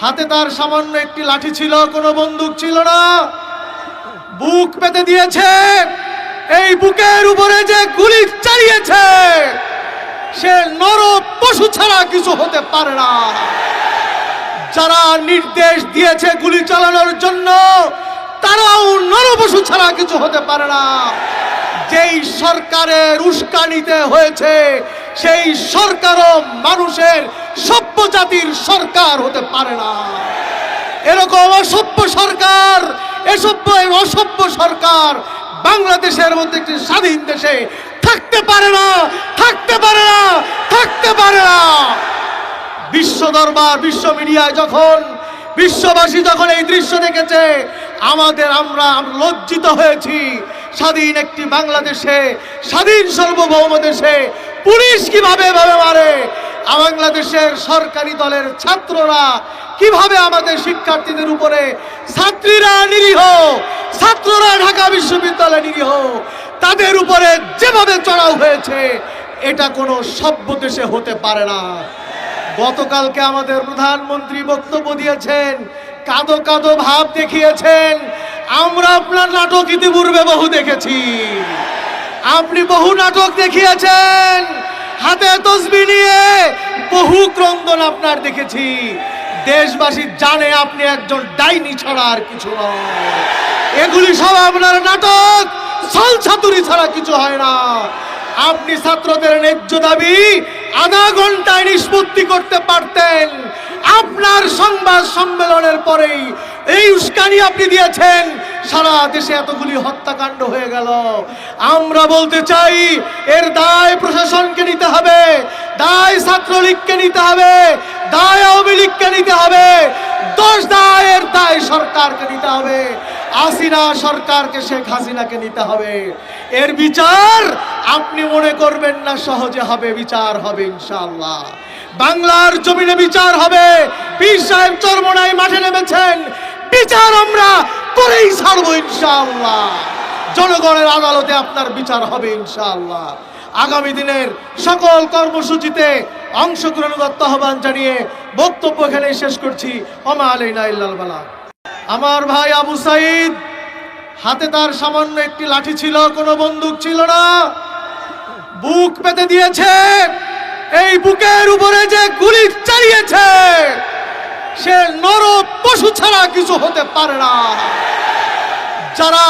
হাতে তার সামান্য একটি লাঠি ছিল, কোনো বন্দুক ছিল না। বুক পেতে দিয়েছে। এই বুকের উপরে যে গুলি চালিয়েছে সে নর পশু ছাড়া কিছু হতে পারে না। যারা নির্দেশ দিয়েছে গুলি চালানোর জন্য তারাও নর পশু ছাড়া কিছু হতে পারে না। যেই সরকারের উস্কানিতে হয়েছে সেই সরকারও মানুষের সভ্য জাতির সরকার হতে পারে না। এরকম অসভ্য সরকার, অসভ্য সরকার বাংলাদেশের মধ্যে একটি স্বাধীন দেশে থাকতে পারে না, থাকতে পারে না, থাকতে পারে না। বিশ্ব দরবার, বিশ্ব মিডিয়ায় যখন বিশ্ববাসী যখন এই দৃশ্য দেখেছে আমরা লজ্জিত হয়েছি। স্বাধীন একটি বাংলাদেশে, স্বাধীন সার্বভৌম দেশে পুলিশ কিভাবে মারে, বাংলাদেশের সরকারি দলের ছাত্ররা কিভাবে আমাদের শিক্ষার্থীদের উপরে, ছাত্রীরা নিরীহ, ছাত্ররা ঢাকা বিশ্ববিদ্যালয়ে নিরীহ, তাদের উপরে যেভাবে চড়াও হয়েছে এটা কোনো সভ্য দেশে হতে পারে না। গতকালকে আমাদের প্রধানমন্ত্রী বক্তব্য দিয়েছেন, কাঁদো কাঁদো ভাব দেখিয়েছেন। আমরা আপনার নাটক ইতিপূর্বে বহু দেখেছি, আপনি বহু নাটক দেখিয়েছেন, হাতে তসবিহ নিয়ে বহু ক্রন্দন আপনার দেখেছি। দেশবাসী জানে আপনি একজন ডাইনি ছাড়া আর কিছু নয়। এগুলি সব আপনার নাটক, ছলছাতুরি ছাড়া কিছু হয় না। আপনি ছাত্রদের ন্যায্য দাবি আধা ঘন্টায় নিষ্পত্তি করতে পারতেন। আপনার সংবাদ সম্মেলনের পরেই এই উস্কানি আপনি দিয়েছেন, সারা দেশে এতগুলি হত্যাকাণ্ড হয়ে গেল। আমরা বলতে চাই এর দায় প্রশাসনকে নিতে হবে, দায় ছাত্রলীগকে নিতে হবে, দায় আওয়ামী লীগকে নিতে হবে, দায়ের দায় সরকারকে নিতে হবে, হাসিনা সরকারকে, শেখ হাসিনাকে নিতে হবে। এর বিচার আপনি মনে করবেন না সহজে হবে, বিচার হবে ইনশাআল্লাহ। বাংলার জমিনে বিচার হবে। পীর সাহেব চরমোনাই মাঠে নেমেছেন, বিচার আমরা করেই ছাড়বো ইনশাআল্লাহ। জনগণের আদালতে আপনার বিচার হবে ইনশাআল্লাহ। আগামী দিনের সকল কর্মসূচিতে অংশগ্রহণ করতে আহ্বান জানিয়ে বক্তব্য এখানে শেষ করছি। ওমা আলাইনা ইল্লাল বালাগ। আমার ভাই আবু সাইদ, হাতে তার সামান্য একটি লাঠি ছিল, কোনো বন্দুক ছিল না। বুক পেতে দিয়েছে। এই বুকের উপরে যে গুলি চালিয়েছে সে নর পশু ছাড়া কিছু হতে পারে না। যারা